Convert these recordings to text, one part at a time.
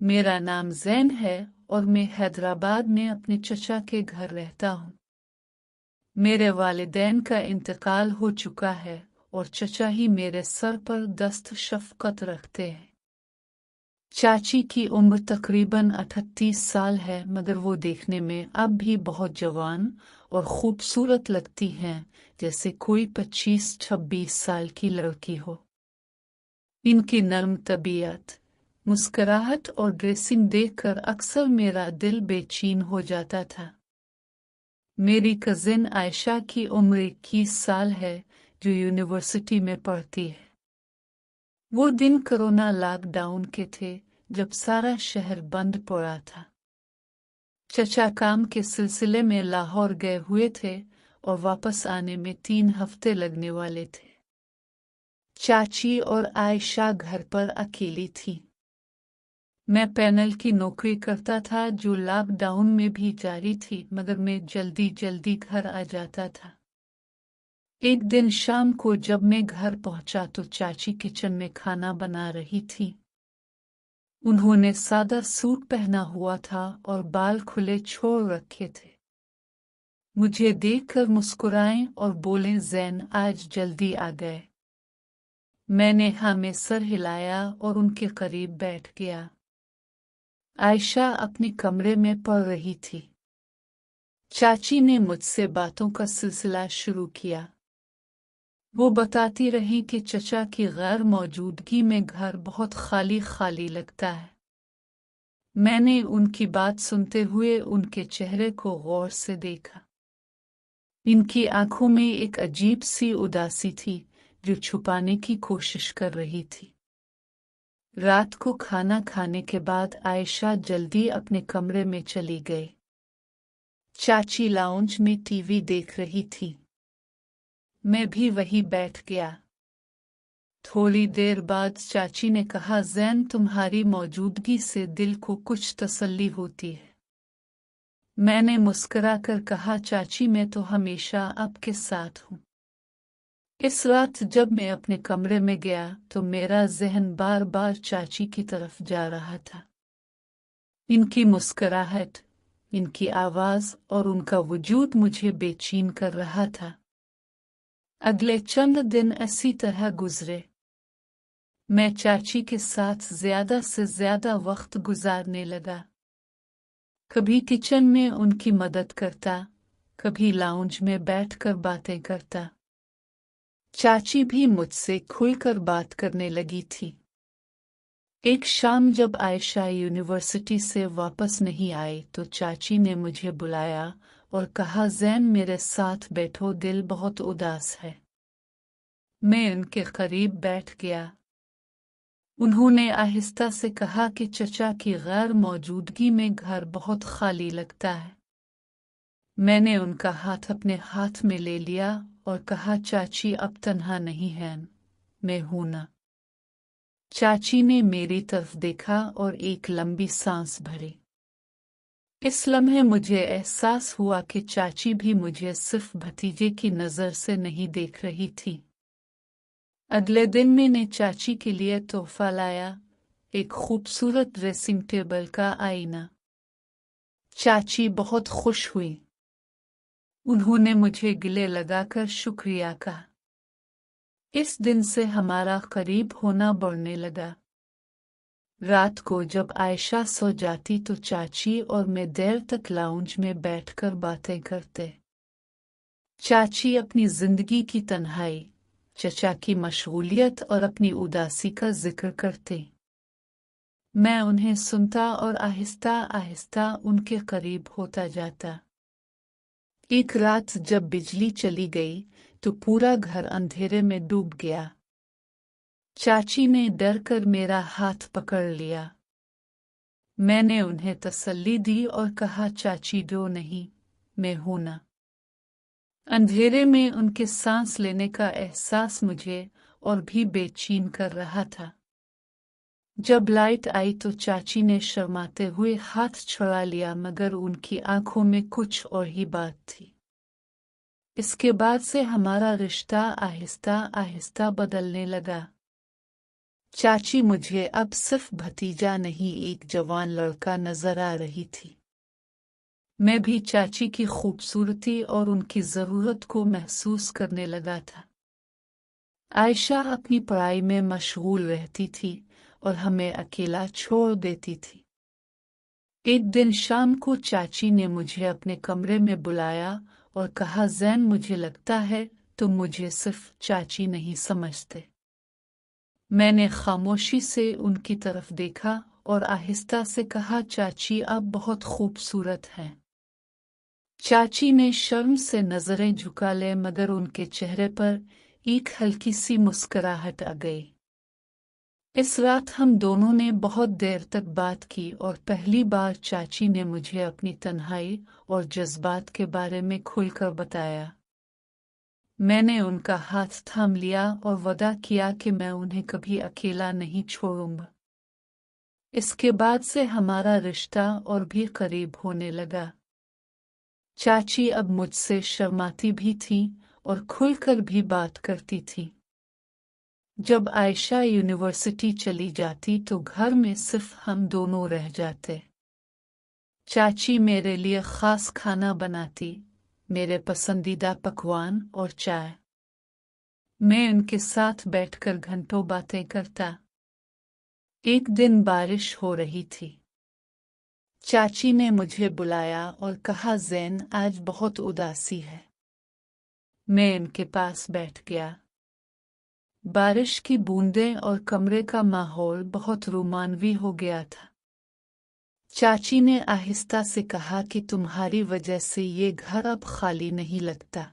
मेरा नाम जैन है और मैं हैदराबाद में अपने चचा के घर रहता हूँ। मेरे वालिदैन का इंतकाल हो चुका है और चचा ही मेरे सर पर दस्त शफ़क़त रखते हैं। चाची की उम्र तकरीबन 38 साल है, मगर वो देखने में अब भी बहुत जवान और खूबसूरत लगती हैं, जैसे कोई 25-26 साल की लड़की हो। इनकी नर्म तबीयत, मुस्कुराहट और ड्रेसिंग देखकर अक्सर मेरा दिल बेचैन हो जाता था। मेरी कजिन आयशा की उम्र 21 साल है, जो यूनिवर्सिटी में पढ़ती है। वो दिन कोरोना लॉकडाउन के थे, जब सारा शहर बंद पड़ा था। चचा काम के सिलसिले में लाहौर गए हुए थे और वापस आने में 3 हफ्ते लगने वाले थे। चाची और आयशा घर पर अकेली थी। मैं पैनल की नौकरी करता था, जो लॉकडाउन में भी जारी थी, मगर मैं जल्दी जल्दी घर आ जाता था। एक दिन शाम को जब मैं घर पहुंचा तो चाची किचन में खाना बना रही थी। उन्होंने सादा सूट पहना हुआ था और बाल खुले छोड़ रखे थे। मुझे देखकर मुस्कुराएं और बोले, जैन आज जल्दी आ गए। मैंने हाँ में सर हिलाया और उनके करीब बैठ गया। आयशा अपने कमरे में पढ़ रही थी। चाची ने मुझसे बातों का सिलसिला शुरू किया। वो बताती रही कि चचा की गैर मौजूदगी में घर बहुत खाली खाली लगता है। मैंने उनकी बात सुनते हुए उनके चेहरे को गौर से देखा। इनकी आंखों में एक अजीब सी उदासी थी, जो छुपाने की कोशिश कर रही थी। रात को खाना खाने के बाद आयशा जल्दी अपने कमरे में चली गई। चाची लाउंज में टीवी देख रही थी। मैं भी वहीं बैठ गया। थोड़ी देर बाद चाची ने कहा, जैन तुम्हारी मौजूदगी से दिल को कुछ तसल्ली होती है। मैंने मुस्कुराकर कहा, चाची मैं तो हमेशा आपके साथ हूँ। इस रात जब मैं अपने कमरे में गया तो मेरा जहन बार बार चाची की तरफ जा रहा था। इनकी मुस्कुराहट, इनकी आवाज और उनका वजूद मुझे बेचैन कर रहा था। अगले चंद दिन इसी तरह गुजरे। मैं चाची के साथ ज्यादा से ज्यादा वक्त गुजारने लगा। कभी किचन में उनकी मदद करता, कभी लाउंज में बैठकर बातें करता। चाची भी मुझसे खुलकर बात करने लगी थी। एक शाम जब आयशा यूनिवर्सिटी से वापस नहीं आई तो चाची ने मुझे बुलाया और कहा, जैन मेरे साथ बैठो, दिल बहुत उदास है। मैं उनके करीब बैठ गया। उन्होंने आहिस्ता से कहा कि चचा की गैर मौजूदगी में घर बहुत खाली लगता है। मैंने उनका हाथ अपने हाथ में ले लिया और कहा, चाची अब तन्हा नहीं है, मैं हूं ना। चाची ने मेरी तरफ देखा और एक लंबी सांस भरी। इस लम्हे मुझे एहसास हुआ कि चाची भी मुझे सिर्फ भतीजे की नज़र से नहीं देख रही थी। अगले दिन मैंने चाची के लिए तोहफा लाया, एक खूबसूरत ड्रेसिंग टेबल का आईना। चाची बहुत खुश हुई। उन्होंने मुझे गले लगाकर शुक्रिया कहा। इस दिन से हमारा करीब होना बढ़ने लगा। रात को जब आयशा सो जाती तो चाची और मैं देर तक लाउंज में बैठकर बातें करते। चाची अपनी जिंदगी की तन्हाई, चचा की मशगूलियत और अपनी उदासी का जिक्र करते। मैं उन्हें सुनता और आहिस्ता आहिस्ता उनके करीब होता जाता। एक रात जब बिजली चली गई तो पूरा घर अंधेरे में डूब गया। चाची ने डर कर मेरा हाथ पकड़ लिया। मैंने उन्हें तसल्ली दी और कहा, चाची डरो नहीं, मैं हूं ना। अंधेरे में उनके सांस लेने का एहसास मुझे और भी बेचैन कर रहा था। जब लाइट आई तो चाची ने शर्माते हुए हाथ छुड़ा लिया, मगर उनकी आंखों में कुछ और ही बात थी। इसके बाद से हमारा रिश्ता आहिस्ता आहिस्ता बदलने लगा। चाची मुझे अब सिर्फ भतीजा नहीं एक जवान लड़का नजर आ रही थी। मैं भी चाची की खूबसूरती और उनकी ज़रूरत को महसूस करने लगा था। आयशा अपनी पढ़ाई में मशगूल रहती थी और हमें अकेला छोड़ देती थी। एक दिन शाम को चाची ने मुझे अपने कमरे में बुलाया और कहा, ज़ैन, मुझे लगता है तुम मुझे सिर्फ चाची नहीं समझते। मैंने खामोशी से उनकी तरफ देखा और आहिस्ता से कहा, चाची आप बहुत खूबसूरत हैं। चाची ने शर्म से नजरें झुका ले मगर उनके चेहरे पर एक हल्की सी मुस्कुराहट आ गई। इस रात हम दोनों ने बहुत देर तक बात की और पहली बार चाची ने मुझे अपनी तन्हाई और जज्बात के बारे में खुलकर बताया। मैंने उनका हाथ थाम लिया और वादा किया कि मैं उन्हें कभी अकेला नहीं छोड़ूंगा। इसके बाद से हमारा रिश्ता और भी करीब होने लगा। चाची अब मुझसे शर्माती भी थी और खुलकर भी बात करती थी। जब आयशा यूनिवर्सिटी चली जाती तो घर में सिर्फ हम दोनों रह जाते। चाची मेरे लिए खास खाना बनाती, मेरे पसंदीदा पकवान और चाय। मैं उनके साथ बैठकर घंटों बातें करता। एक दिन बारिश हो रही थी। चाची ने मुझे बुलाया और कहा, ज़ैन आज बहुत उदासी है। मैं उनके पास बैठ गया। बारिश की बूंदें और कमरे का माहौल बहुत रोमांवी हो गया था। चाची ने आहिस्ता से कहा कि तुम्हारी वजह से ये घर अब खाली नहीं लगता।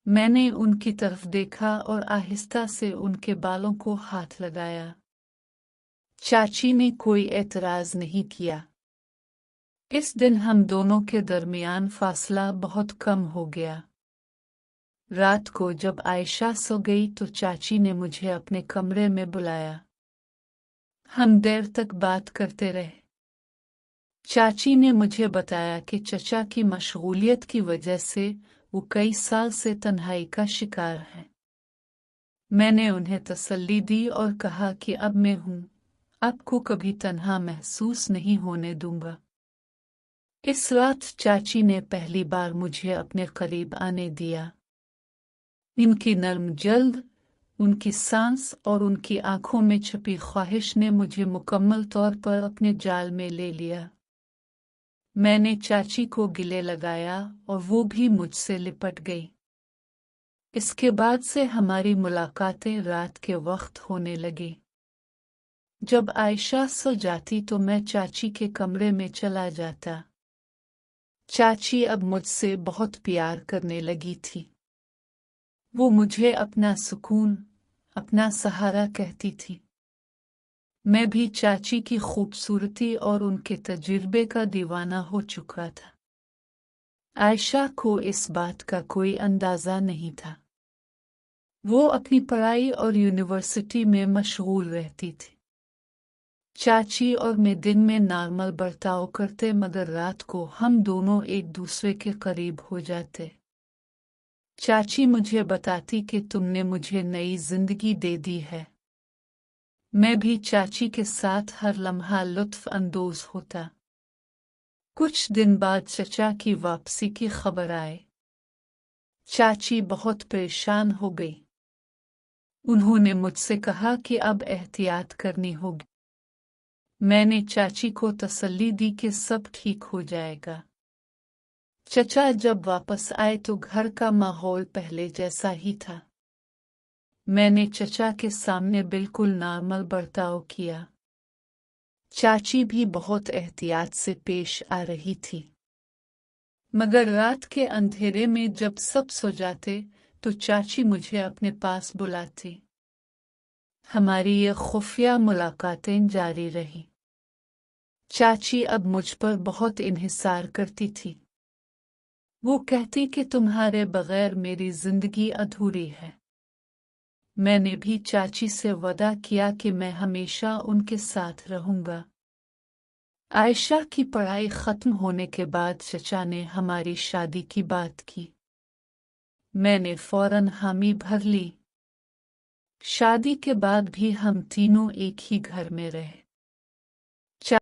मैंने उनकी तरफ देखा और आहिस्ता से उनके बालों को हाथ लगाया। चाची ने कोई एतराज नहीं किया। इस दिन हम दोनों के दरमियान फासला बहुत कम हो गया। रात को जब आयशा सो गई तो चाची ने मुझे अपने कमरे में बुलाया। हम देर तक बात करते रहे। चाची ने मुझे बताया कि चचा की मशगूलियत की वजह से वो कई साल से तन्हाई का शिकार है। मैंने उन्हें तसल्ली दी और कहा कि अब मैं हूँ, आपको कभी तन्हा महसूस नहीं होने दूंगा। इस रात चाची ने पहली बार मुझे अपने करीब आने दिया। उनकी नर्म जल्द, उनकी सांस और उनकी आंखों में छुपी ख्वाहिश ने मुझे मुकम्मल तौर पर अपने जाल में ले लिया। मैंने चाची को गले लगाया और वो भी मुझसे लिपट गई। इसके बाद से हमारी मुलाकातें रात के वक्त होने लगी। जब आयशा सो जाती तो मैं चाची के कमरे में चला जाता। चाची अब मुझसे बहुत प्यार करने लगी थी। वो मुझे अपना सुकून, अपना सहारा कहती थी। मैं भी चाची की खूबसूरती और उनके तजुर्बे का दीवाना हो चुका था। आयशा को इस बात का कोई अंदाजा नहीं था। वो अपनी पढ़ाई और यूनिवर्सिटी में मशगूल रहती थी। चाची और मैं दिन में नॉर्मल बर्ताव करते मगर रात को हम दोनों एक दूसरे के करीब हो जाते। चाची मुझे बताती कि तुमने मुझे नई जिंदगी दे दी है। मैं भी चाची के साथ हर लम्हा लुत्फ अंदोज होता। कुछ दिन बाद चचा की वापसी की खबर आए। चाची बहुत परेशान हो गई। उन्होंने मुझसे कहा कि अब एहतियात करनी होगी। मैंने चाची को तसल्ली दी कि सब ठीक हो जाएगा। चचा जब वापस आए तो घर का माहौल पहले जैसा ही था। मैंने चचा के सामने बिल्कुल नॉर्मल बर्ताव किया। चाची भी बहुत एहतियात से पेश आ रही थी। मगर रात के अंधेरे में जब सब सो जाते तो चाची मुझे अपने पास बुलाती। हमारी ये खुफिया मुलाकातें जारी रही। चाची अब मुझ पर बहुत इन्हिसार करती थी। वो कहती कि तुम्हारे बगैर मेरी जिंदगी अधूरी है। मैंने भी चाची से वादा किया कि मैं हमेशा उनके साथ रहूंगा। आयशा की पढ़ाई खत्म होने के बाद चचा ने हमारी शादी की बात की। मैंने फौरन हामी भर ली। شادی کے بعد بھی ہم تینوں ایک ہی گھر میں رہے۔